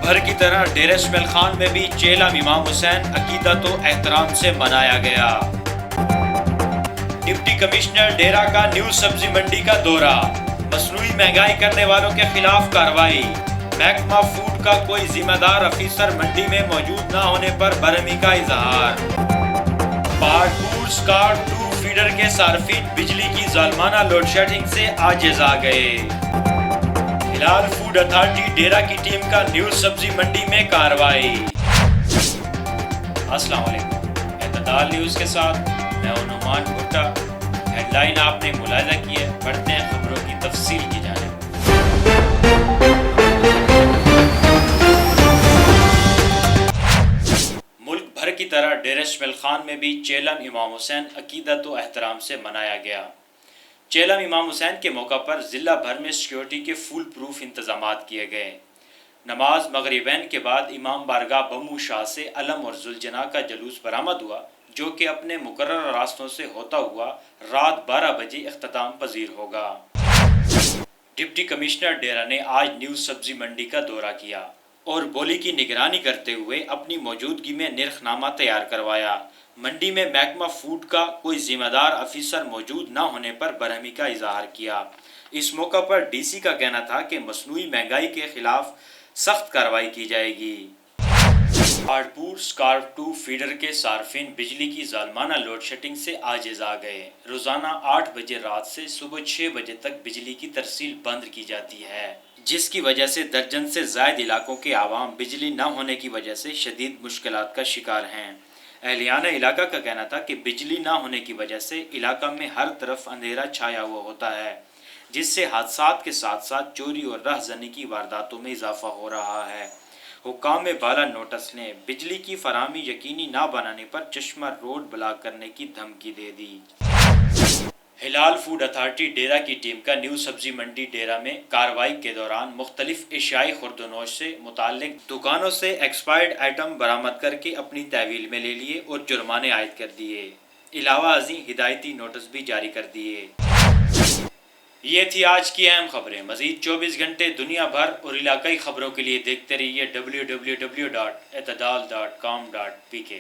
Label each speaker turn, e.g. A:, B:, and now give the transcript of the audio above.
A: بھر کی طرح ڈیرہ اسماعیل خان میں بھی چیلم امام حسین عقیدت و احترام سے منایا گیا۔ ڈپٹی کمشنر ڈیرہ کا نیو سبزی منڈی کا دورہ، مصنوعی مہنگائی کرنے والوں کے خلاف کارروائی۔ محکمہ فوڈ کا کوئی ذمہ دار افیسر منڈی میں موجود نہ ہونے پر برہمی کا اظہار۔ پہاڑپور اسکار 2 فیڈر کے صارفین بجلی کی ظالمانہ لوڈ شیڈنگ سے عاجز آ گئے۔ ہلال فوڈ اتھارٹی ڈیرہ کی ٹیم کا نیو سبزی منڈی میں کارروائی۔ السلام علیکم، اعتدال نیوز کے ساتھ میں ہوں نعمان بھٹا۔ ہیڈ لائن آپ نے ملاحظہ کی ہے، بڑھتے ہیں خبروں کی تفصیل کی جانب۔ ملک بھر کی طرح ڈیرہ اسماعیل خان میں بھی چیلم امام حسین عقیدت و احترام سے منایا گیا۔ چیلم امام حسین کے موقع پر ضلع بھر میں سیکیورٹی کے فول پروف انتظامات کیے گئے۔ نماز مغربین کے بعد امام بارگاہ بمو شاہ سے علم اور ذوالجناح کا جلوس برآمد ہوا، جو کہ اپنے مقررہ راستوں سے ہوتا ہوا رات 12 بجے اختتام پذیر ہوگا۔ ڈپٹی کمشنر ڈیرہ نے آج نیو سبزی منڈی کا دورہ کیا اور بولی کی نگرانی کرتے ہوئے اپنی موجودگی میں نرخ نامہ تیار کروایا۔ منڈی میں محکمہ فوڈ کا کوئی ذمہ دار افیسر موجود نہ ہونے پر برہمی کا اظہار کیا۔ اس موقع پر ڈی سی کا کہنا تھا کہ مصنوعی مہنگائی کے خلاف سخت کارروائی کی جائے گی۔ پہاڑپور اسکار 2 فیڈر کے صارفین بجلی کی ظالمانہ لوڈ شیڈنگ سے عاجز آ گئے۔ روزانہ 8 بجے رات سے صبح 6 بجے تک بجلی کی ترسیل بند کی جاتی ہے، جس کی وجہ سے درجن سے زائد علاقوں کے عوام بجلی نہ ہونے کی وجہ سے شدید مشکلات کا شکار ہیں۔ اہلیان علاقہ کا کہنا تھا کہ بجلی نہ ہونے کی وجہ سے علاقہ میں ہر طرف اندھیرا چھایا ہوا ہوتا ہے، جس سے حادثات کے ساتھ ساتھ چوری اور رہ زنی کی وارداتوں میں اضافہ ہو رہا ہے۔ حکام بالا نوٹس نے بجلی کی فراہمی یقینی نہ بنانے پر چشمہ روڈ بلاک کرنے کی دھمکی دے دی۔ ہلال فوڈ اتھارٹی ڈیرہ کی ٹیم کا نیو سبزی منڈی ڈیرہ میں کارروائی کے دوران مختلف اشیائی خورد و نوش سے متعلق دکانوں سے ایکسپائرڈ آئٹم برآمد کر کے اپنی تحویل میں لے لیے اور جرمانے عائد کر دیے۔ علاوہ ازیں ہدایتی نوٹس بھی جاری کر دیے۔ یہ تھی آج کی اہم خبریں۔ مزید 24 گھنٹے دنیا بھر اور علاقائی خبروں کے لیے دیکھتے رہیے www.اعتدال.com.pk۔